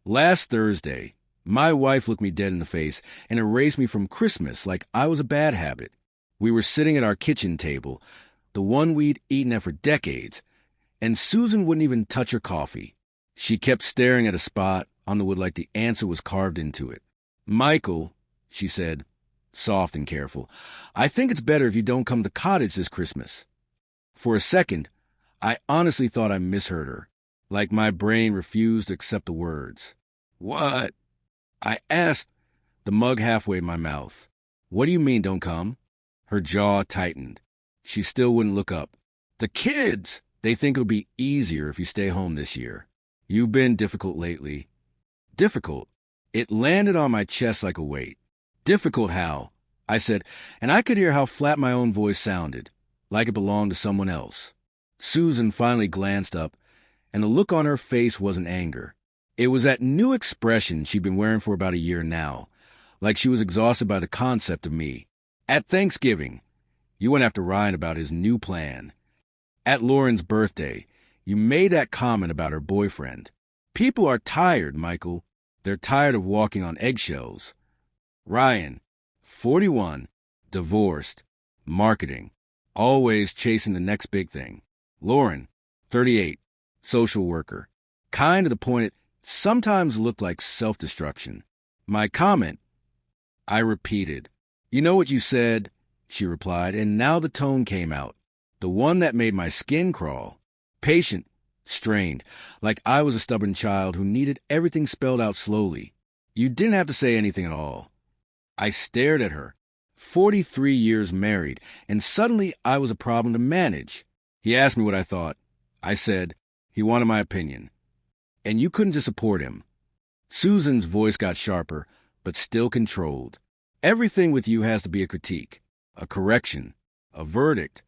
Last Thursday, my wife looked me dead in the face and erased me from Christmas like I was a bad habit. We were sitting at our kitchen table, the one we'd eaten at for decades, and Susan wouldn't even touch her coffee. She kept staring at a spot on the wood like the answer was carved into it. "Michael," she said, soft and careful, "I think it's better if you don't come to cottage this Christmas." For a second, I honestly thought I misheard her, like my brain refused to accept the words. "What?" I asked, the mug halfway in my mouth. "What do you mean, don't come?" Her jaw tightened. She still wouldn't look up. "The kids! They think it'll be easier if you stay home this year. You've been difficult lately." Difficult? It landed on my chest like a weight. "Difficult how?" I said, and I could hear how flat my own voice sounded, like it belonged to someone else. Susan finally glanced up, and the look on her face wasn't anger. It was that new expression she'd been wearing for about a year now, like she was exhausted by the concept of me. "At Thanksgiving, you went after Ryan about his new plan. At Lauren's birthday, you made that comment about her boyfriend. People are tired, Michael. They're tired of walking on eggshells. Ryan, 41, divorced, marketing, always chasing the next big thing. Lauren, 38, social worker. Kind to the point it sometimes looked like self-destruction." My comment, I repeated. "You know what you said," she replied, and now the tone came out. The one that made my skin crawl. Patient, strained, like I was a stubborn child who needed everything spelled out slowly. "You didn't have to say anything at all." I stared at her. 43 years married, and suddenly I was a problem to manage. He asked me what I thought. I said, he wanted my opinion. "And you couldn't just support him." Susan's voice got sharper, but still controlled. "Everything with you has to be a critique, a correction, a verdict."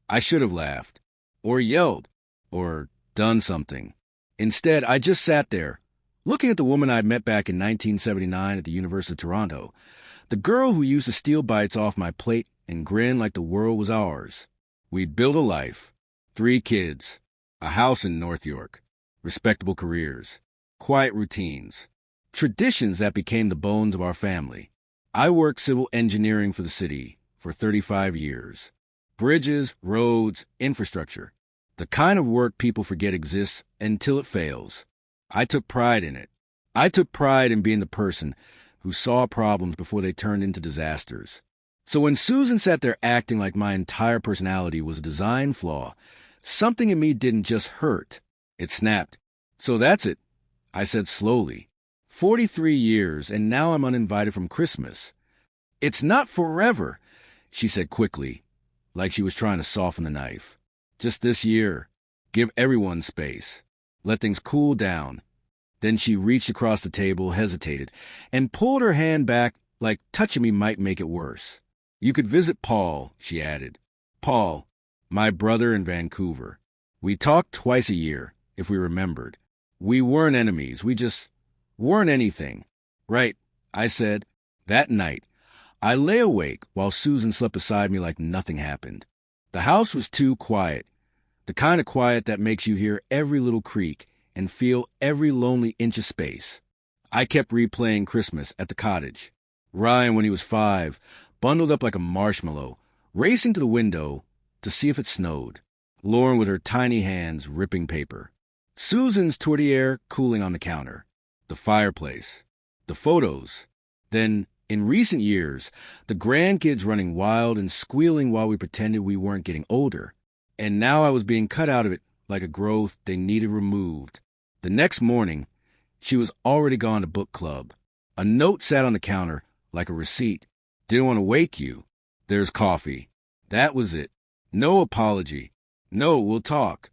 I should have laughed, or yelled, or done something. Instead, I just sat there, looking at the woman I'd met back in 1979 at the University of Toronto, the girl who used to steal bites off my plate and grin like the world was ours. We'd built a life, 3 kids, a house in North York, respectable careers, quiet routines, traditions that became the bones of our family. I worked civil engineering for the city for 35 years. Bridges, roads, infrastructure. The kind of work people forget exists until it fails. I took pride in it. I took pride in being the person who saw problems before they turned into disasters. So when Susan sat there acting like my entire personality was a design flaw, something in me didn't just hurt. It snapped. "So that's it," I said slowly. 43 years, and now I'm uninvited from Christmas. "It's not forever," she said quickly, like she was trying to soften the knife. "Just this year. Give everyone space. Let things cool down." Then she reached across the table, hesitated, and pulled her hand back like touching me might make it worse. "You could visit Paul," she added. "Paul, my brother in Vancouver. We talked twice a year, if we remembered. We weren't enemies. We just weren't anything." "Right," I said. That night, I lay awake while Susan slept beside me like nothing happened. The house was too quiet, the kind of quiet that makes you hear every little creak and feel every lonely inch of space. I kept replaying Christmas at the cottage. Ryan, when he was 5, bundled up like a marshmallow, racing to the window to see if it snowed. Lauren with her tiny hands ripping paper. Susan's tourtière cooling on the counter. The fireplace. The photos. Then, in recent years, the grandkids running wild and squealing while we pretended we weren't getting older. And now I was being cut out of it like a growth they needed removed. The next morning, she was already gone to book club. A note sat on the counter like a receipt. "Didn't want to wake you. There's coffee." That was it. No apology. No, we'll talk.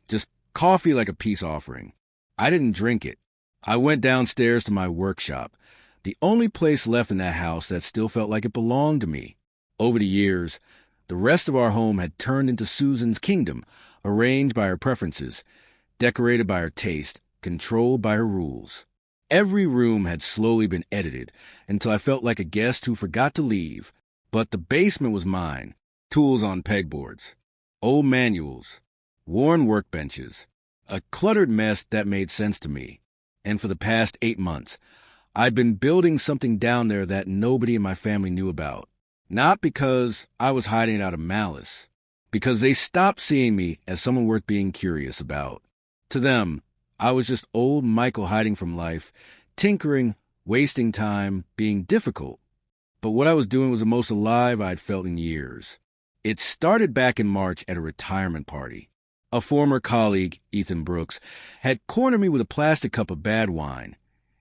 Just coffee like a peace offering. I didn't drink it. I went downstairs to my workshop, the only place left in that house that still felt like it belonged to me. Over the years, the rest of our home had turned into Susan's kingdom, arranged by her preferences, decorated by her taste, controlled by her rules. Every room had slowly been edited until I felt like a guest who forgot to leave. But the basement was mine. Tools on pegboards, old manuals, worn workbenches, a cluttered mess that made sense to me. And for the past 8 months, I'd been building something down there that nobody in my family knew about. Not because I was hiding it out of malice, because they stopped seeing me as someone worth being curious about. To them, I was just old Michael hiding from life, tinkering, wasting time, being difficult. But what I was doing was the most alive I'd felt in years. It started back in March at a retirement party. A former colleague, Ethan Brooks, had cornered me with a plastic cup of bad wine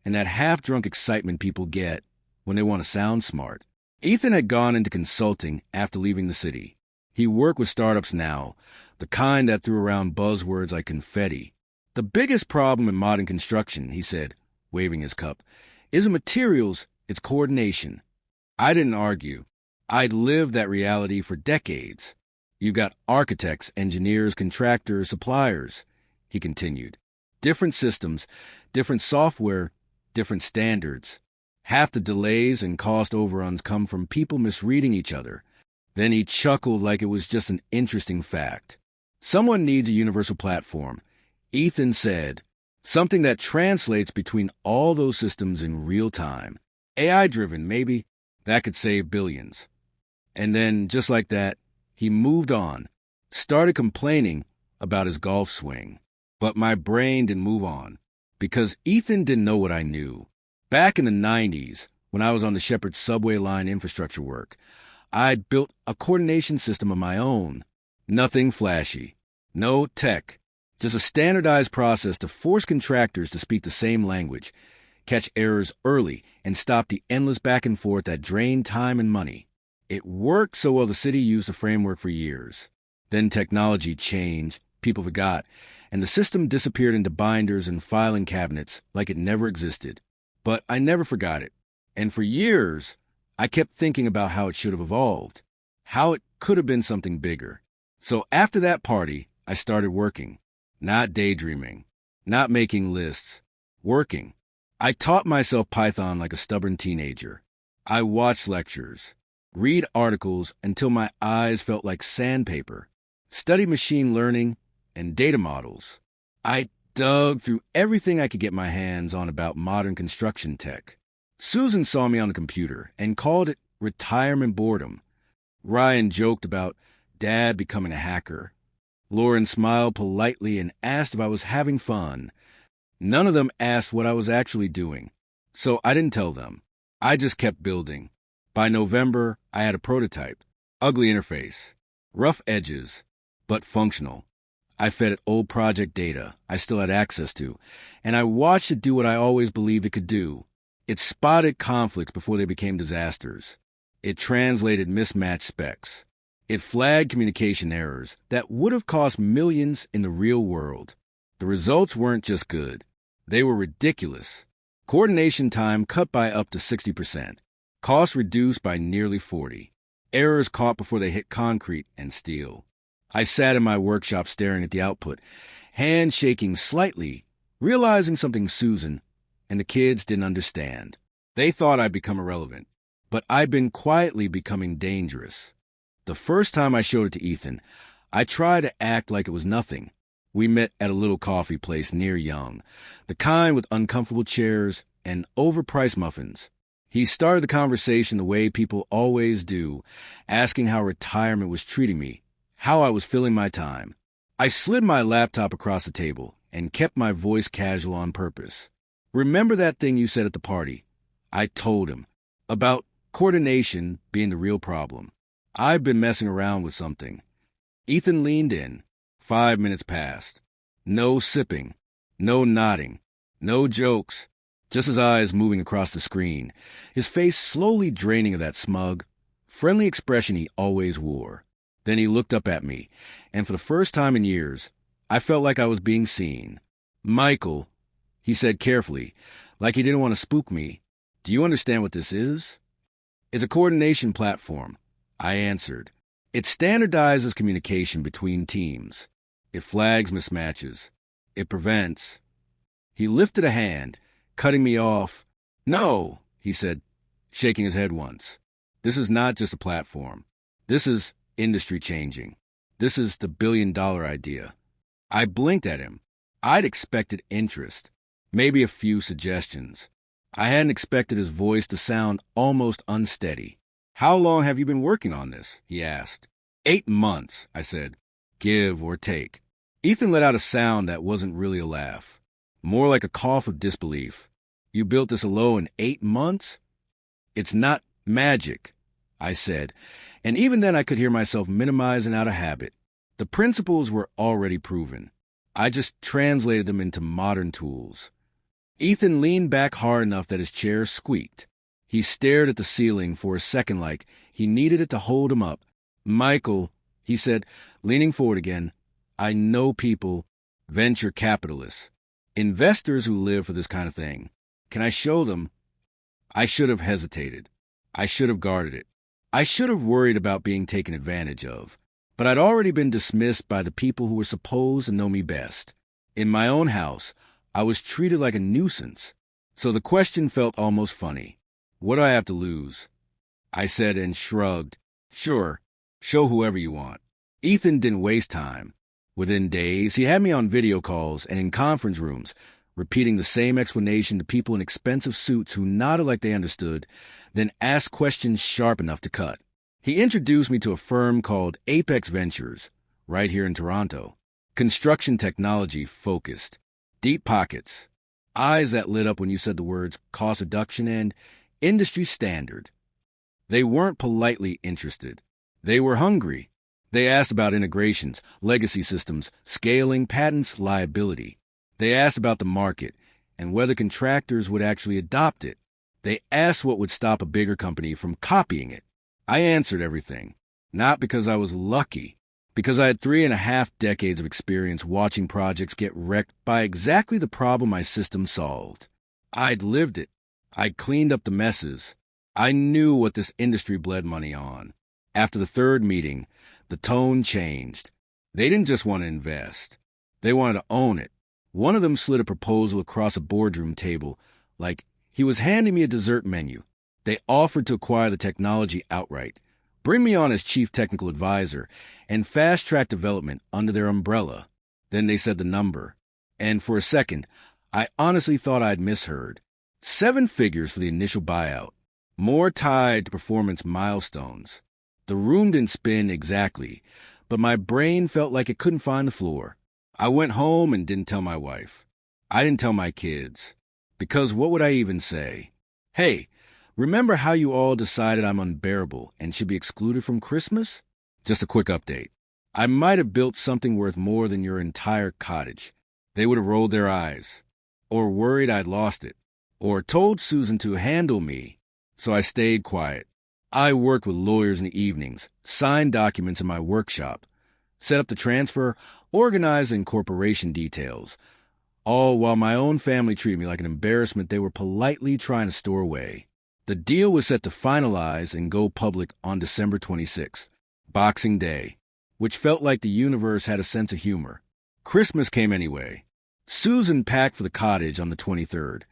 and that half-drunk excitement people get when they want to sound smart. Ethan had gone into consulting after leaving the city. He worked with startups now, the kind that threw around buzzwords like confetti. The biggest problem in modern construction, he said, waving his cup, isn't materials, it's coordination. I didn't argue. I'd lived that reality for decades. You've got architects, engineers, contractors, suppliers, he continued. Different systems, different software, different standards. Half the delays and cost overruns come from people misreading each other. Then he chuckled like it was just an interesting fact. Someone needs a universal platform, Ethan said, something that translates between all those systems in real time. AI-driven, maybe. That could save billions. And then, just like that, he moved on, started complaining about his golf swing. But my brain didn't move on, because Ethan didn't know what I knew. Back in the 90s, when I was on the Shepherd subway line infrastructure work, I'd built a coordination system of my own. Nothing flashy. No tech. Just a standardized process to force contractors to speak the same language, catch errors early, and stop the endless back and forth that drained time and money. It worked so well the city used the framework for years. Then technology changed, people forgot, and the system disappeared into binders and filing cabinets like it never existed. But I never forgot it. And for years, I kept thinking about how it should have evolved, how it could have been something bigger. So after that party, I started working. Not daydreaming, not making lists, working. I taught myself Python like a stubborn teenager. I watched lectures, read articles until my eyes felt like sandpaper, studied machine learning and data models. I dug through everything I could get my hands on about modern construction tech. Susan saw me on the computer and called it retirement boredom. Ryan joked about Dad becoming a hacker. Lauren smiled politely and asked if I was having fun. None of them asked what I was actually doing, so I didn't tell them. I just kept building. By November, I had a prototype. Ugly interface, rough edges, but functional. I fed it old project data I still had access to, and I watched it do what I always believed it could do. It spotted conflicts before they became disasters. It translated mismatched specs. It flagged communication errors that would have cost millions in the real world. The results weren't just good. They were ridiculous. Coordination time cut by up to 60%. Costs reduced by nearly 40%. Errors caught before they hit concrete and steel. I sat in my workshop staring at the output, hands shaking slightly, realizing something Susan and the kids didn't understand. They thought I'd become irrelevant, but I'd been quietly becoming dangerous. The first time I showed it to Ethan, I tried to act like it was nothing. We met at a little coffee place near Young, the kind with uncomfortable chairs and overpriced muffins. He started the conversation the way people always do, asking how retirement was treating me, how I was filling my time. I slid my laptop across the table and kept my voice casual on purpose. Remember that thing you said at the party? I told him, about coordination being the real problem. I've been messing around with something. Ethan leaned in. 5 minutes passed. No sipping, no nodding, no jokes, just his eyes moving across the screen, his face slowly draining of that smug, friendly expression he always wore. Then he looked up at me, and for the first time in years, I felt like I was being seen. Michael, he said carefully, like he didn't want to spook me, do you understand what this is? It's a coordination platform, I answered. It standardizes communication between teams. It flags mismatches. It prevents. He lifted a hand, cutting me off. No, he said, shaking his head once. This is not just a platform. This is industry changing. This is the billion-dollar idea. I blinked at him. I'd expected interest. maybe a few suggestions. I hadn't expected his voice to sound almost unsteady. "How long have you been working on this?" he asked. 8 months, I said, give or take. Ethan let out a sound that wasn't really a laugh, more like a cough of disbelief. "You built this alone in 8 months?" "It's not magic," I said, and even then I could hear myself minimizing out of habit. The principles were already proven. I just translated them into modern tools. Ethan leaned back hard enough that his chair squeaked. He stared at the ceiling for a second like he needed it to hold him up. "Michael," he said, leaning forward again, "I know people, venture capitalists, investors who live for this kind of thing. Can I show them?" I should have hesitated. I should have guarded it. I should have worried about being taken advantage of. But I'd already been dismissed by the people who were supposed to know me best. In my own house, I was treated like a nuisance. So the question felt almost funny. "What do I have to lose?" I said and shrugged. "Sure, show whoever you want." Ethan didn't waste time. Within days, he had me on video calls and in conference rooms, repeating the same explanation to people in expensive suits who nodded like they understood, then asked questions sharp enough to cut. He introduced me to a firm called Apex Ventures, right here in Toronto. Construction technology focused. Deep pockets. Eyes that lit up when you said the words cost reduction and industry standard. They weren't politely interested. They were hungry. They asked about integrations, legacy systems, scaling, patents, liability. They asked about the market and whether contractors would actually adopt it. They asked what would stop a bigger company from copying it. I answered everything, not because I was lucky, because I had 3.5 decades of experience watching projects get wrecked by exactly the problem my system solved. I'd lived it. I'd cleaned up the messes. I knew what this industry bled money on. After the third meeting, the tone changed. They didn't just want to invest. They wanted to own it. One of them slid a proposal across a boardroom table, like he was handing me a dessert menu. They offered to acquire the technology outright, bring me on as chief technical advisor, and fast-track development under their umbrella. Then they said the number. And for a second, I honestly thought I'd misheard. 7 figures for the initial buyout, more tied to performance milestones. The room didn't spin exactly, but my brain felt like it couldn't find the floor. I went home and didn't tell my wife. I didn't tell my kids. Because what would I even say? "Hey, remember how you all decided I'm unbearable and should be excluded from Christmas?" Just a quick update. I might have built something worth more than your entire cottage. They would have rolled their eyes, or worried I'd lost it, or told Susan to handle me. So I stayed quiet. I worked with lawyers in the evenings, signed documents in my workshop, set up the transfer, organized incorporation details, all while my own family treated me like an embarrassment they were politely trying to store away. The deal was set to finalize and go public on December 26th, Boxing Day, which felt like the universe had a sense of humor. Christmas came anyway. Susan packed for the cottage on the 23rd,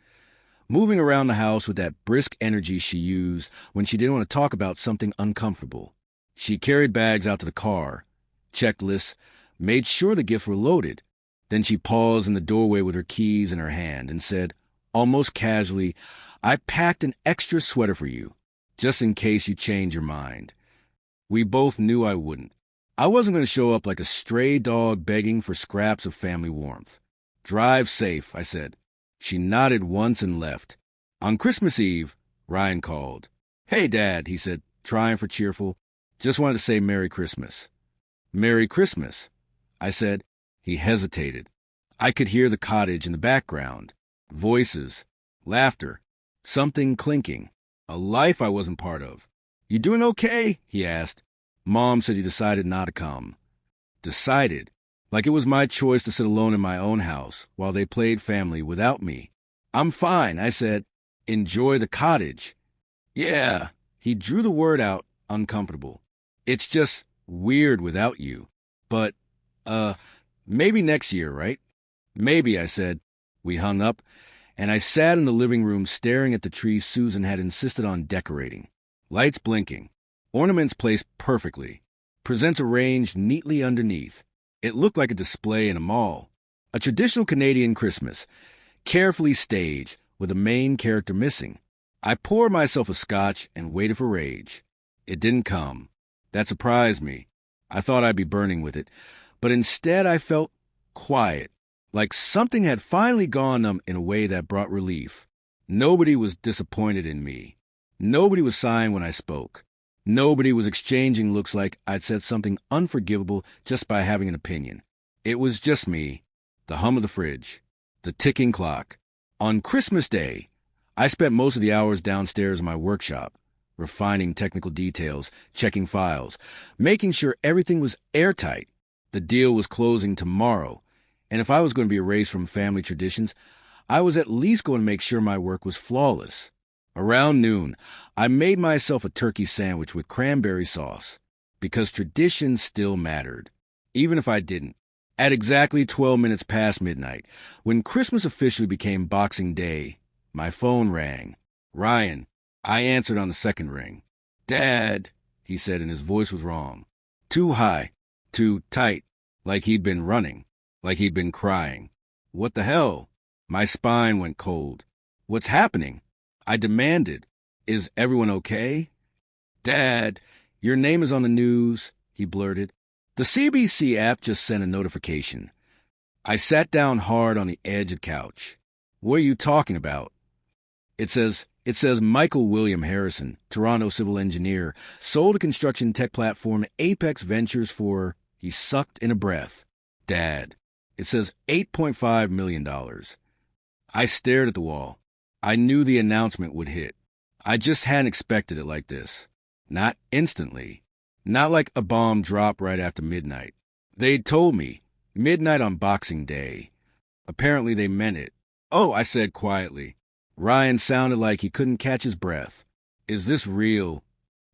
moving around the house with that brisk energy she used when she didn't want to talk about something uncomfortable. She carried bags out to the car, checked lists, made sure the gifts were loaded. Then she paused in the doorway with her keys in her hand and said, almost casually, "I packed an extra sweater for you, just in case you change your mind." We both knew I wouldn't. I wasn't going to show up like a stray dog begging for scraps of family warmth. "Drive safe," I said. She nodded once and left. On Christmas Eve, Ryan called. "Hey, Dad," he said, trying for cheerful. "Just wanted to say Merry Christmas." "Merry Christmas," I said. He hesitated. I could hear the cottage in the background. Voices. Laughter. Something clinking. A life I wasn't part of. "You doing okay?" he asked. Mom said he decided not to come. Decided. Like it was my choice to sit alone in my own house while they played family without me. "I'm fine," I said. "Enjoy the cottage." "Yeah." He drew the word out, uncomfortable. "It's just weird without you. But, maybe next year, right?" "Maybe," I said. We hung up, and I sat in the living room staring at the tree Susan had insisted on decorating. Lights blinking. Ornaments placed perfectly. Presents arranged neatly underneath. It looked like a display in a mall. A traditional Canadian Christmas. carefully staged, with the main character missing. I poured myself a scotch and waited for rage. It didn't come. That surprised me. I thought I'd be burning with it, but instead I felt quiet, like something had finally gone numb in a way that brought relief. Nobody was disappointed in me. Nobody was sighing when I spoke. Nobody was exchanging looks like I'd said something unforgivable just by having an opinion. It was just me, the hum of the fridge, the ticking clock. On Christmas Day, I spent most of the hours downstairs in my workshop, refining technical details, checking files, making sure everything was airtight. The deal was closing tomorrow, and if I was going to be erased from family traditions, I was at least going to make sure my work was flawless. Around noon, I made myself a turkey sandwich with cranberry sauce, because tradition still mattered, even if I didn't. At exactly 12 minutes past midnight, when Christmas officially became Boxing Day, my phone rang. Ryan. I answered on the second ring. "Dad," he said, and his voice was wrong. Too high, too tight, like he'd been running, like he'd been crying. What the hell? My spine went cold. What's happening? I demanded. Is everyone okay? "Dad, your name is on the news," he blurted. The CBC app just sent a notification. I sat down hard on the edge of the couch. "What are you talking about?" It says Michael William Harrison, Toronto civil engineer, sold a construction tech platform to Apex Ventures for, he sucked in a breath. "Dad." It says $8.5 million. I stared at the wall. I knew the announcement would hit. I just hadn't expected it like this. Not instantly. Not like a bomb dropped right after midnight. They'd told me, midnight on Boxing Day. Apparently they meant it. "Oh," I said quietly. Ryan sounded like he couldn't catch his breath. "Is this real?"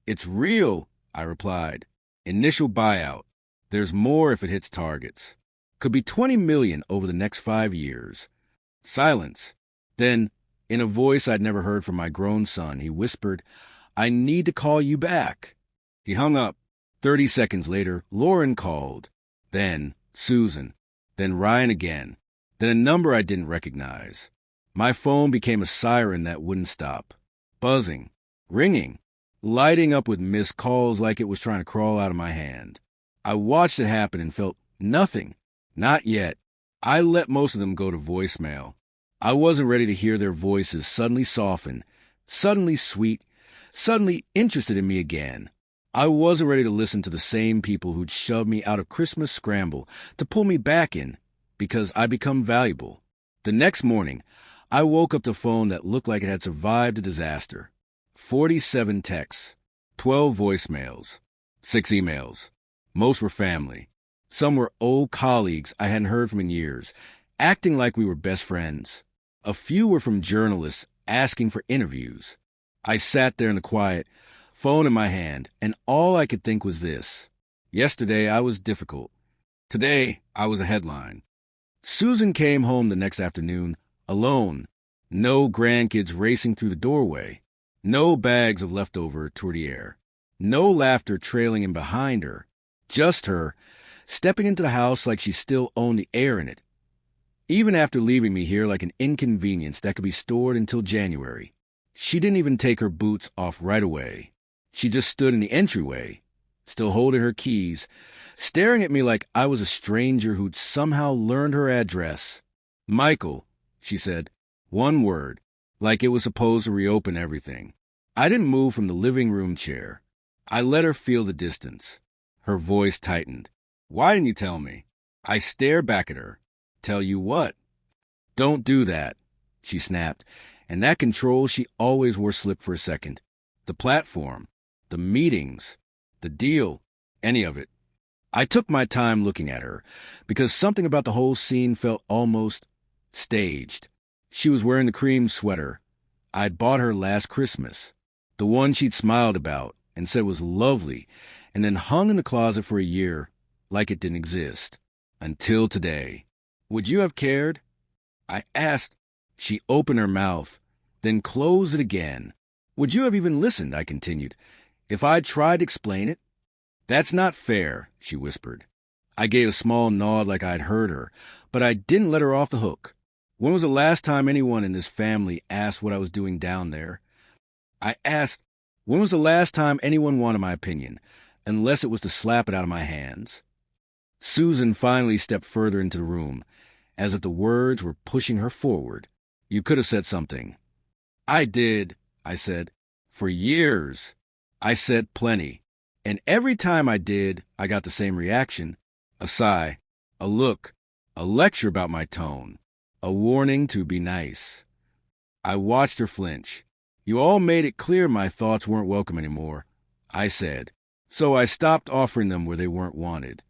"It's real," I replied. "Initial buyout. There's more if it hits targets. Could be 20 million over the next 5 years. Silence. Then, in a voice I'd never heard from my grown son, he whispered, "I need to call you back." He hung up. 30 seconds later, Lauren called. Then Susan. Then Ryan again. Then a number I didn't recognize. My phone became a siren that wouldn't stop. Buzzing. Ringing. Lighting up with missed calls like it was trying to crawl out of my hand. I watched it happen and felt nothing. Not yet. I let most of them go to voicemail. I wasn't ready to hear their voices suddenly soften, suddenly sweet, suddenly interested in me again. I wasn't ready to listen to the same people who'd shoved me out of Christmas scramble to pull me back in, because I'd become valuable. The next morning, I woke up to a phone that looked like it had survived a disaster. 47 texts, 12 voicemails, 6 emails. Most were family. Some were old colleagues I hadn't heard from in years, acting like we were best friends. A few were from journalists asking for interviews. I sat there in the quiet, phone in my hand, and all I could think was this. Yesterday I was difficult. Today I was a headline. Susan came home the next afternoon, alone. No grandkids racing through the doorway. No bags of leftover tourtière. No laughter trailing in behind her. Just her, stepping into the house like she still owned the air in it. Even after leaving me here like an inconvenience that could be stored until January. She didn't even take her boots off right away. She just stood in the entryway, still holding her keys, staring at me like I was a stranger who'd somehow learned her address. "Michael," she said. One word, like it was supposed to reopen everything. I didn't move from the living room chair. I let her feel the distance. Her voice tightened. "Why didn't you tell me?" I stared back at her. "Tell you what?" "Don't do that," she snapped, and that control she always wore slipped for a second. The platform, the meetings, the deal, any of it. I took my time looking at her, because something about the whole scene felt almost staged. She was wearing the cream sweater I'd bought her last Christmas, the one she'd smiled about and said was lovely, and then hung in the closet for a year like it didn't exist. Until today. "Would you have cared?" I asked. She opened her mouth, then closed it again. "Would you have even listened," I continued, "if I'd tried to explain it?" "That's not fair," she whispered. I gave a small nod like I'd heard her, but I didn't let her off the hook. When was the last time anyone in this family asked what I was doing down there? I asked, when was the last time anyone wanted my opinion, unless it was to slap it out of my hands? Susan finally stepped further into the room, as if the words were pushing her forward. You could have said something. I did, I said. For years. I said plenty. And every time I did, I got the same reaction. A sigh, a look, a lecture about my tone, a warning to be nice. I watched her flinch. You all made it clear my thoughts weren't welcome anymore, I said. So I stopped offering them where they weren't wanted.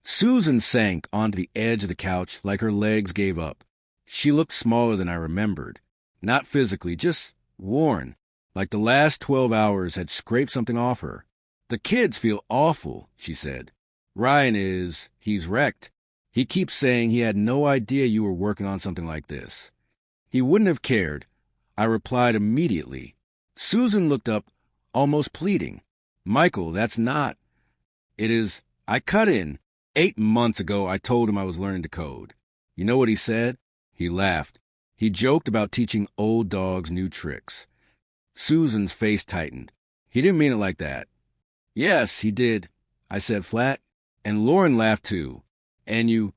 Susan sank onto the edge of the couch like her legs gave up. She looked smaller than I remembered. Not physically, just worn, like the last 12 hours had scraped something off her. The kids feel awful, she said. He's wrecked. He keeps saying he had no idea you were working on something like this. He wouldn't have cared. I replied immediately. Susan looked up, almost pleading. Michael, that's not. It is. I cut in. 8 months ago, I told him I was learning to code. You know what he said? He laughed. He joked about teaching old dogs new tricks. Susan's face tightened. He didn't mean it like that. Yes, he did, I said flat. And Lauren laughed too. And you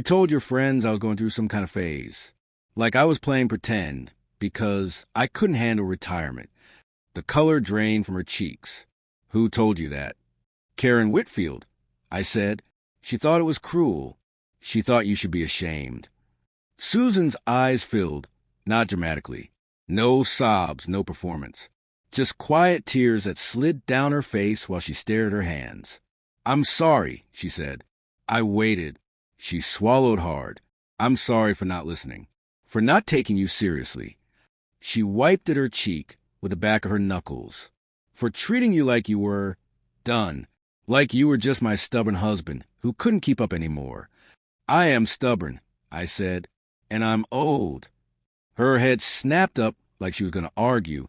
told your friends I was going through some kind of phase. Like I was playing pretend, because I couldn't handle retirement. The color drained from her cheeks. Who told you that? Karen Whitfield, I said. She thought it was cruel. She thought you should be ashamed. Susan's eyes filled, not dramatically. No sobs, no performance. Just quiet tears that slid down her face while she stared at her hands. I'm sorry, she said. I waited. She swallowed hard. I'm sorry for not listening, for not taking you seriously. She wiped at her cheek with the back of her knuckles, for treating you like you were done, like you were just my stubborn husband who couldn't keep up anymore. I am stubborn, I said, and I'm old. Her head snapped up like she was going to argue,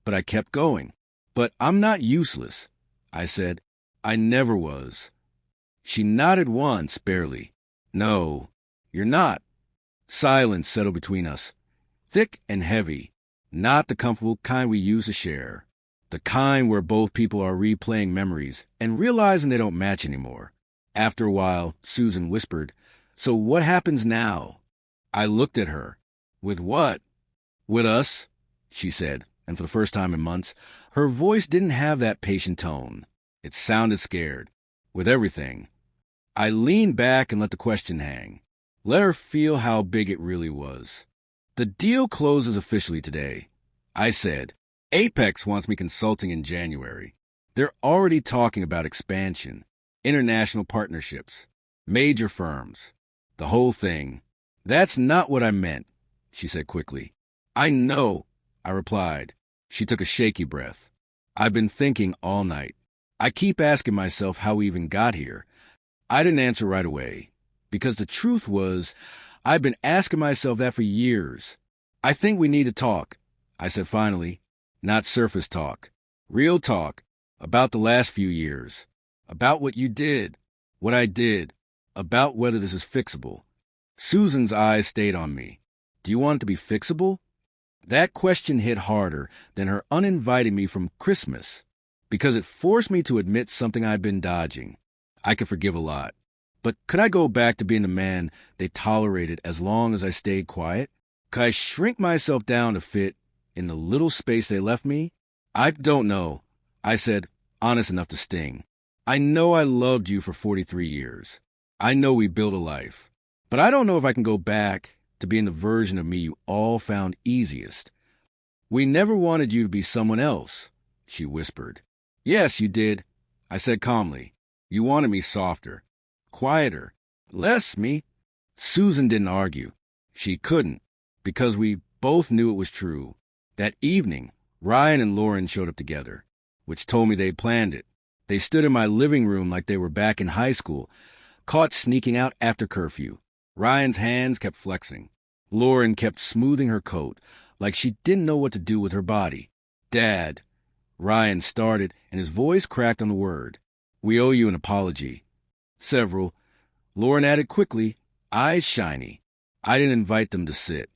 but I kept going. But I'm not useless, I said. I never was. She nodded once, barely. No, you're not. Silence settled between us, thick and heavy, not the comfortable kind we use to share, the kind where both people are replaying memories and realizing they don't match anymore. After a while, Susan whispered, So what happens now? I looked at her. With what? With us, she said, and for the first time in months, her voice didn't have that patient tone. It sounded scared. With everything. I leaned back and let the question hang. Let her feel how big it really was. The deal closes officially today. I said, Apex wants me consulting in January. They're already talking about expansion, international partnerships, major firms, the whole thing. That's not what I meant, she said quickly. I know, I replied. She took a shaky breath. I've been thinking all night. I keep asking myself how we even got here. I didn't answer right away, because the truth was, I've been asking myself that for years. I think we need to talk, I said finally. Not surface talk. Real talk. About the last few years. About what you did. What I did. About whether this is fixable. Susan's eyes stayed on me. Do you want it to be fixable? That question hit harder than her uninviting me from Christmas, because it forced me to admit something I'd been dodging. I could forgive a lot. But could I go back to being the man they tolerated as long as I stayed quiet? Could I shrink myself down to fit in the little space they left me? I don't know, I said, honest enough to sting. I know I loved you for 43 years. I know we built a life. But I don't know if I can go back to being the version of me you all found easiest. We never wanted you to be someone else, she whispered. Yes, you did, I said calmly. You wanted me softer, quieter, less me. Susan didn't argue. She couldn't, because we both knew it was true. That evening, Ryan and Lauren showed up together, which told me they planned it. They stood in my living room like they were back in high school, caught sneaking out after curfew. Ryan's hands kept flexing. Lauren kept smoothing her coat, like she didn't know what to do with her body. Dad, Ryan started, and his voice cracked on the word. We owe you an apology. Several. Lauren added quickly, eyes shiny. I didn't invite them to sit.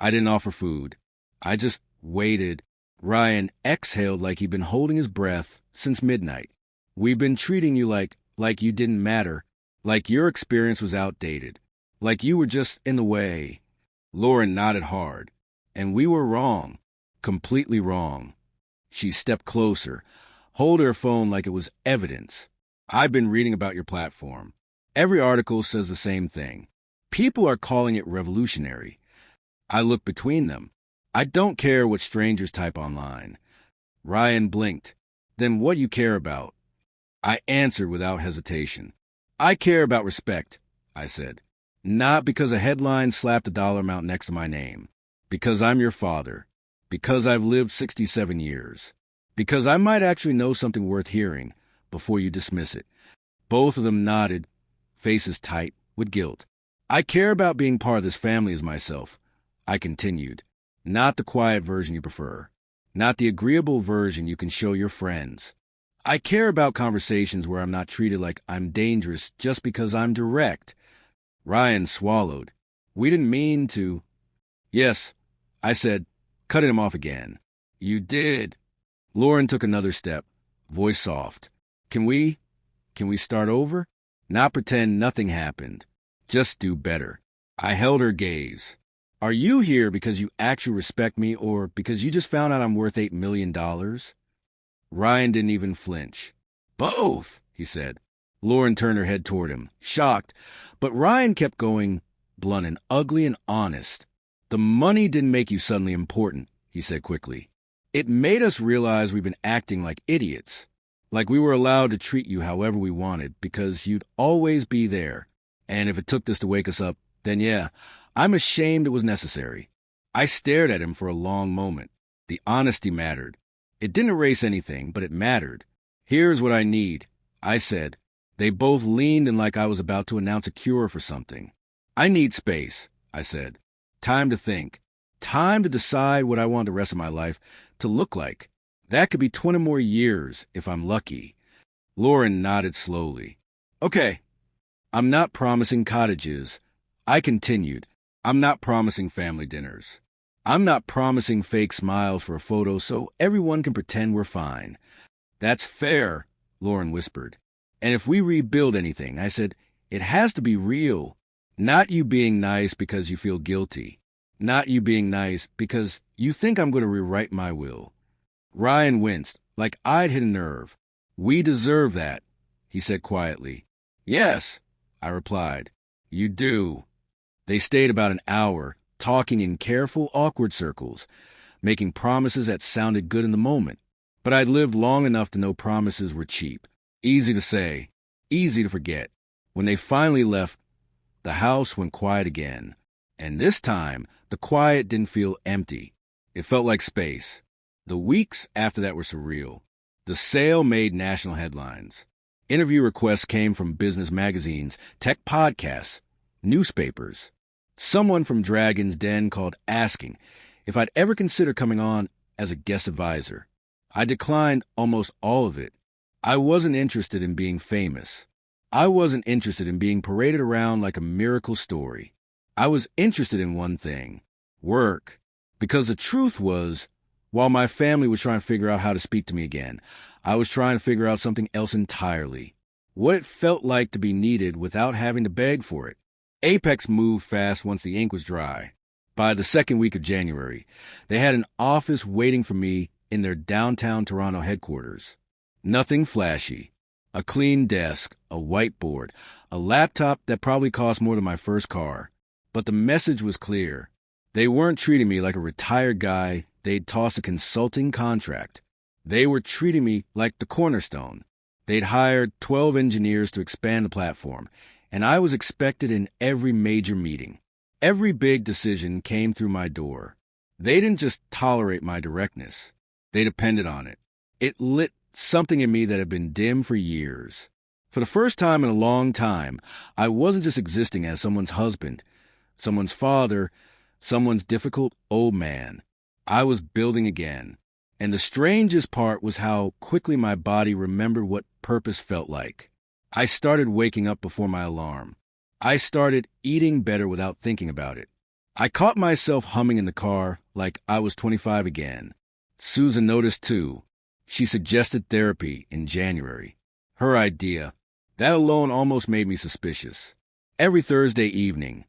I didn't offer food. I just waited. Ryan exhaled like he'd been holding his breath since midnight. We've been treating you like you didn't matter, like your experience was outdated, like you were just in the way. Lauren nodded hard. And we were wrong. Completely wrong. She stepped closer, holding her phone like it was evidence. I've been reading about your platform. Every article says the same thing. People are calling it revolutionary. I look between them. I don't care what strangers type online. Ryan blinked. Then what do you care about? I answered without hesitation. I care about respect, I said. Not because a headline slapped a dollar amount next to my name. Because I'm your father. Because I've lived 67 years. Because I might actually know something worth hearing before you dismiss it. Both of them nodded, faces tight with guilt. I care about being part of this family as myself, I continued. Not the quiet version you prefer. Not the agreeable version you can show your friends. I care about conversations where I'm not treated like I'm dangerous just because I'm direct. Ryan swallowed. We didn't mean to. Yes, I said, cutting him off again. You did. Lauren took another step, voice soft. Can we start over? Not pretend nothing happened. Just do better. I held her gaze. Are you here because you actually respect me or because you just found out I'm worth $8 million? Ryan didn't even flinch. Both, he said. Lauren turned her head toward him, shocked, but Ryan kept going, blunt and ugly and honest. The money didn't make you suddenly important, he said quickly. It made us realize we've been acting like idiots, like we were allowed to treat you however we wanted because you'd always be there. And if it took this to wake us up, then yeah, I'm ashamed it was necessary. I stared at him for a long moment. The honesty mattered. It didn't erase anything, but it mattered. Here's what I need, I said. They both leaned in like I was about to announce a cure for something. I need space, I said. Time to think. Time to decide what I want the rest of my life to look like. That could be 20 more years if I'm lucky. Lauren nodded slowly. Okay. I'm not promising cottages. I continued. I'm not promising family dinners. I'm not promising fake smiles for a photo so everyone can pretend we're fine. That's fair, Lauren whispered. And if we rebuild anything, I said, it has to be real. Not you being nice because you feel guilty. Not you being nice because you think I'm going to rewrite my will. Ryan winced, like I'd hit a nerve. We deserve that, he said quietly. Yes, I replied. You do. They stayed about an hour, talking in careful, awkward circles, making promises that sounded good in the moment. But I'd lived long enough to know promises were cheap. Easy to say, easy to forget. When they finally left, the house went quiet again. And this time, the quiet didn't feel empty. It felt like space. The weeks after that were surreal. The sale made national headlines. Interview requests came from business magazines, tech podcasts, newspapers. Someone from Dragon's Den called asking if I'd ever consider coming on as a guest advisor. I declined almost all of it. I wasn't interested in being famous. I wasn't interested in being paraded around like a miracle story. I was interested in one thing, work. Because the truth was, while my family was trying to figure out how to speak to me again, I was trying to figure out something else entirely. What it felt like to be needed without having to beg for it. Apex moved fast once the ink was dry. By the second week of January, they had an office waiting for me in their downtown Toronto headquarters. Nothing flashy. A clean desk, a whiteboard, a laptop that probably cost more than my first car. But the message was clear. They weren't treating me like a retired guy they'd tossed a consulting contract. They were treating me like the cornerstone. They'd hired 12 engineers to expand the platform, and I was expected in every major meeting. Every big decision came through my door. They didn't just tolerate my directness. They depended on it. It lit something in me that had been dim for years. For the first time in a long time, I wasn't just existing as someone's husband, someone's father, someone's difficult old man. I was building again. And the strangest part was how quickly my body remembered what purpose felt like. I started waking up before my alarm. I started eating better without thinking about it. I caught myself humming in the car like I was 25 again. Susan noticed too. She suggested therapy in January. Her idea. That alone almost made me suspicious. Every Thursday evening,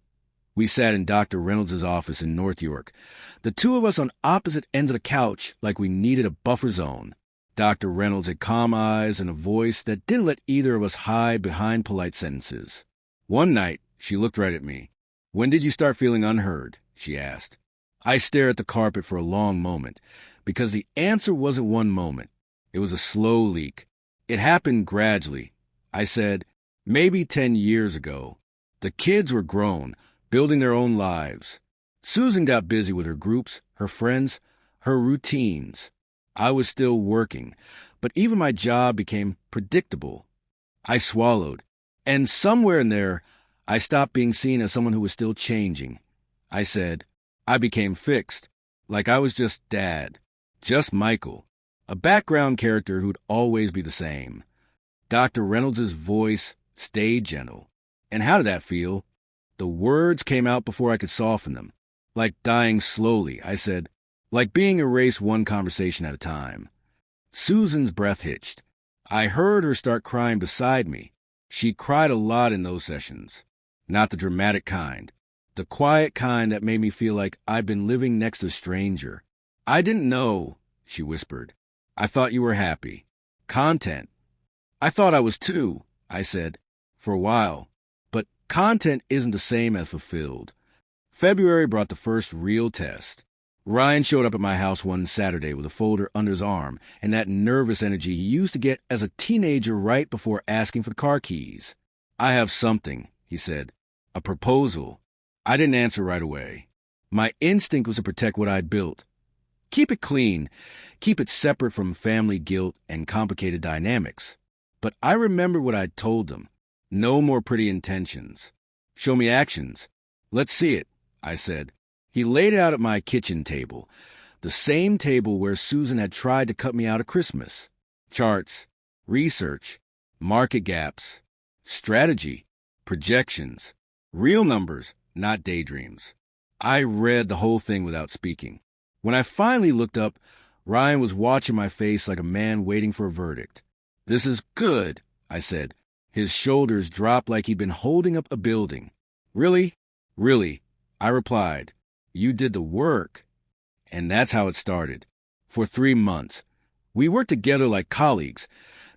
we sat in Dr. Reynolds' office in North York, the two of us on opposite ends of the couch like we needed a buffer zone. Dr. Reynolds had calm eyes and a voice that didn't let either of us hide behind polite sentences. One night, she looked right at me. "When did you start feeling unheard?" she asked. I stared at the carpet for a long moment, because the answer wasn't one moment. It was a slow leak. It happened gradually. I said, maybe 10 years ago. The kids were grown, building their own lives. Susan got busy with her groups, her friends, her routines. I was still working, but even my job became predictable. I swallowed, and somewhere in there, I stopped being seen as someone who was still changing. I said, I became fixed, like I was just Dad, just Michael, a background character who'd always be the same. Dr. Reynolds' voice stayed gentle. And how did that feel? The words came out before I could soften them. Like dying slowly, I said, like being erased one conversation at a time. Susan's breath hitched. I heard her start crying beside me. She cried a lot in those sessions. Not the dramatic kind. The quiet kind that made me feel like I'd been living next to a stranger. "I didn't know," she whispered. "I thought you were happy. Content." "I thought I was too," I said, "for a while. But content isn't the same as fulfilled." February brought the first real test. Ryan showed up at my house one Saturday with a folder under his arm and that nervous energy he used to get as a teenager right before asking for the car keys. "I have something," he said. "A proposal." I didn't answer right away. My instinct was to protect what I'd built. Keep it clean. Keep it separate from family guilt and complicated dynamics. But I remembered what I'd told them. No more pretty intentions. "Show me actions." "Let's see it," I said. He laid it out at my kitchen table, the same table where Susan had tried to cut me out of Christmas. Charts, research, market gaps, strategy, projections, real numbers, not daydreams. I read the whole thing without speaking. When I finally looked up, Ryan was watching my face like a man waiting for a verdict. "This is good," I said. His shoulders dropped like he'd been holding up a building. "Really?" "Really," I replied. "You did the work." And that's how it started. For 3 months. We worked together like colleagues,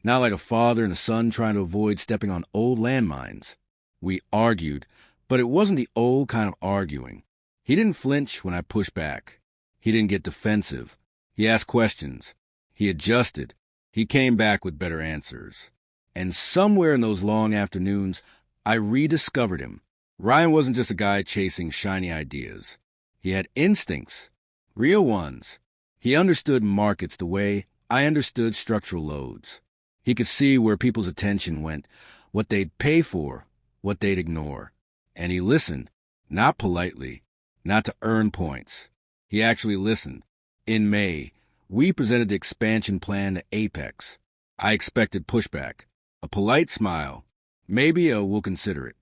not like a father and a son trying to avoid stepping on old landmines. We argued, but it wasn't the old kind of arguing. He didn't flinch when I pushed back. He didn't get defensive. He asked questions. He adjusted. He came back with better answers. And somewhere in those long afternoons, I rediscovered him. Ryan wasn't just a guy chasing shiny ideas. He had instincts, real ones. He understood markets the way I understood structural loads. He could see where people's attention went, what they'd pay for, what they'd ignore. And he listened, not politely, not to earn points. He actually listened. In May, we presented the expansion plan to Apex. I expected pushback, a polite smile, maybe a "we'll consider it."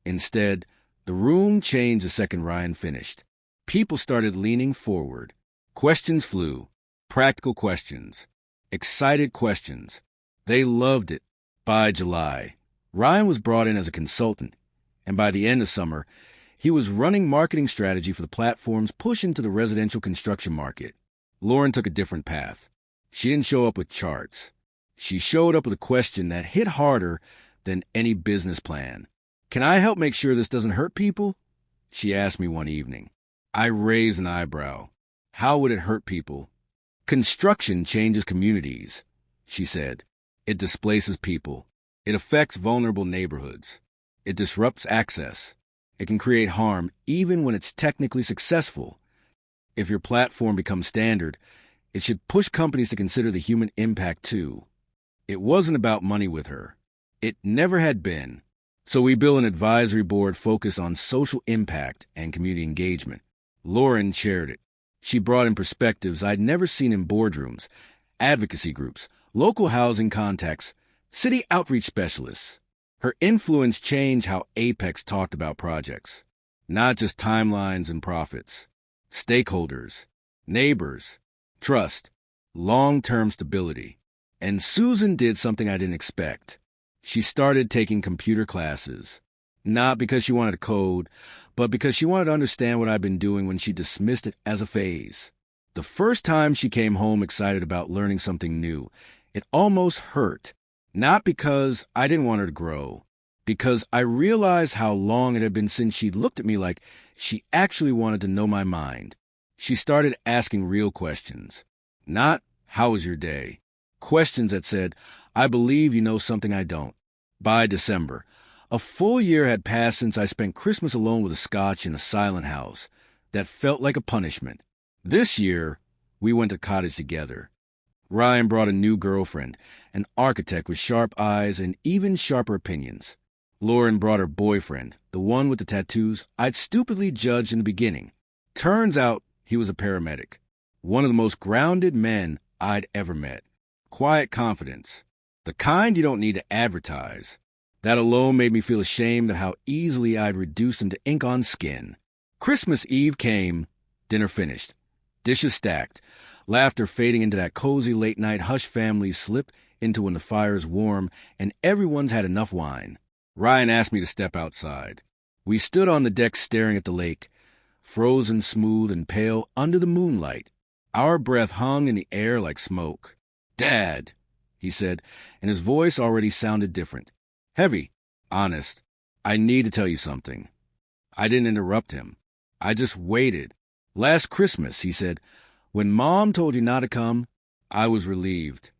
Instead, the room changed the second Ryan finished. People started leaning forward. Questions flew. Practical questions. Excited questions. They loved it. By July, Ryan was brought in as a consultant, and by the end of summer, he was running marketing strategy for the platform's push into the residential construction market. Lauren took a different path. She didn't show up with charts. She showed up with a question that hit harder than any business plan. "Can I help make sure this doesn't hurt people?" she asked me one evening. I raised an eyebrow. How would it hurt people? "Construction changes communities," she said. "It displaces people. It affects vulnerable neighborhoods. It disrupts access. It can create harm even when it's technically successful. If your platform becomes standard, it should push companies to consider the human impact too." It wasn't about money with her. It never had been. So we built an advisory board focused on social impact and community engagement. Lauren chaired it. She brought in perspectives I'd never seen in boardrooms, advocacy groups, local housing contacts, city outreach specialists. Her influence changed how Apex talked about projects. not just timelines and profits. Stakeholders, neighbors, trust, long-term stability. And Susan did something I didn't expect. She started taking computer classes. Not because she wanted to code, but because she wanted to understand what I'd been doing when she dismissed it as a phase. The first time she came home excited about learning something new, it almost hurt. Not because I didn't want her to grow, because I realized how long it had been since she'd looked at me like she actually wanted to know my mind. She started asking real questions. Not, how was your day? Questions that said, I believe you know something I don't. By December, a full year had passed since I spent Christmas alone with a scotch in a silent house that felt like a punishment. This year, we went to cottage together. Ryan brought a new girlfriend, an architect with sharp eyes and even sharper opinions. Lauren brought her boyfriend, the one with the tattoos I'd stupidly judged in the beginning. Turns out he was a paramedic. One of the most grounded men I'd ever met. Quiet confidence. The kind you don't need to advertise. That alone made me feel ashamed of how easily I'd reduced him to ink on skin. Christmas Eve came, dinner finished. Dishes stacked, laughter fading into that cozy late-night hush families slip into when the fire's warm and everyone's had enough wine. Ryan asked me to step outside. We stood on the deck staring at the lake, frozen smooth and pale under the moonlight. Our breath hung in the air like smoke. Dad, he said, and his voice already sounded different. Heavy, honest. I need to tell you something. I didn't interrupt him. I just waited. Last Christmas, he said, when Mom told you not to come, I was relieved.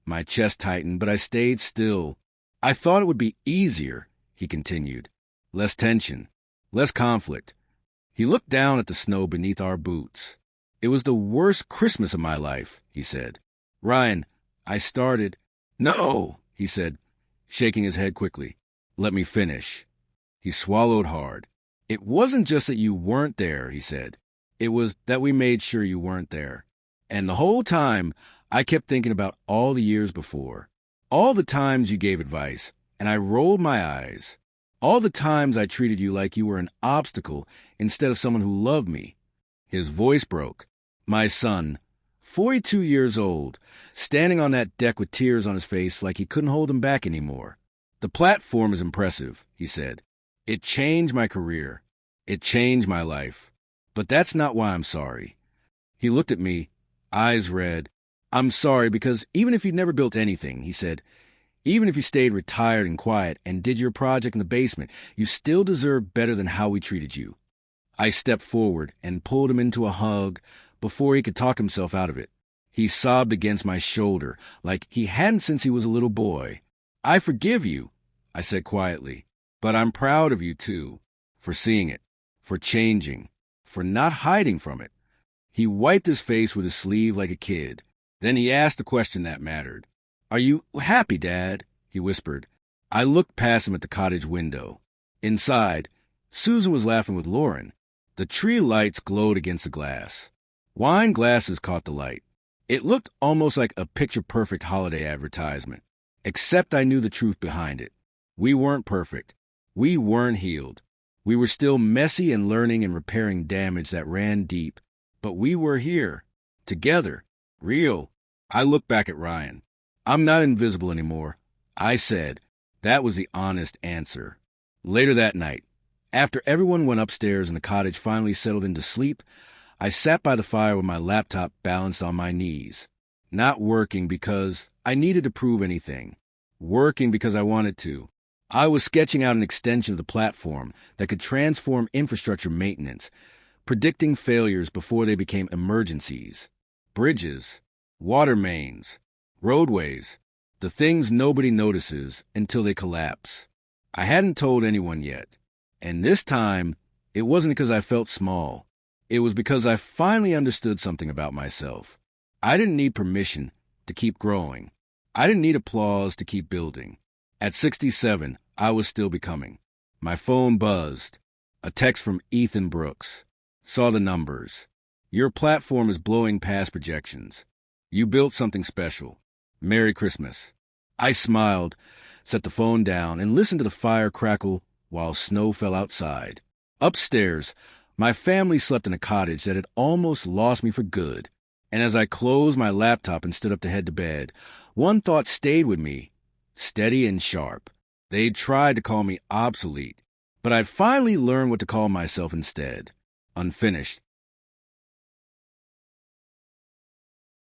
My chest tightened, but I stayed still. I thought it would be easier, he continued. Less tension, less conflict. He looked down at the snow beneath our boots. It was the worst Christmas of my life, he said. Ryan, I started. No, he said, shaking his head quickly. Let me finish. He swallowed hard. It wasn't just that you weren't there, he said. It was that we made sure you weren't there. And the whole time, I kept thinking about all the years before. All the times you gave advice, and I rolled my eyes. All the times I treated you like you were an obstacle instead of someone who loved me. His voice broke. My son, 42 years old, standing on that deck with tears on his face like he couldn't hold him back anymore. The platform is impressive, he said. It changed my career. It changed my life. But that's not why I'm sorry. He looked at me, eyes red. I'm sorry because even if you'd never built anything, he said, even if you stayed retired and quiet and did your project in the basement, you still deserve better than how we treated you. I stepped forward and pulled him into a hug before he could talk himself out of it. He sobbed against my shoulder like he hadn't since he was a little boy. I forgive you, I said quietly, but I'm proud of you too, for seeing it, for changing, for not hiding from it. He wiped his face with his sleeve like a kid. Then he asked the question that mattered. Are you happy, Dad? He whispered. I looked past him at the cottage window. Inside, Susan was laughing with Lauren. The tree lights glowed against the glass. Wine glasses caught the light. It looked almost like a picture-perfect holiday advertisement, except I knew the truth behind it. We weren't perfect. We weren't healed. We were still messy and learning and repairing damage that ran deep. But we were here, together, real. I looked back at Ryan. I'm not invisible anymore, I said. That was the honest answer. Later that night, after everyone went upstairs and the cottage finally settled into sleep, I sat by the fire with my laptop balanced on my knees. Not working because I needed to prove anything. Working because I wanted to. I was sketching out an extension of the platform that could transform infrastructure maintenance, predicting failures before they became emergencies. Bridges, water mains, roadways, the things nobody notices until they collapse. I hadn't told anyone yet. And this time, it wasn't because I felt small. It was because I finally understood something about myself. I didn't need permission to keep growing. I didn't need applause to keep building. At 67, I was still becoming. My phone buzzed. A text from Ethan Brooks. Saw the numbers. Your platform is blowing past projections. You built something special. Merry Christmas. I smiled, set the phone down, and listened to the fire crackle while snow fell outside. Upstairs, my family slept in a cottage that had almost lost me for good. And as I closed my laptop and stood up to head to bed, one thought stayed with me, steady and sharp. They'd tried to call me obsolete, but I'd finally learned what to call myself instead: unfinished.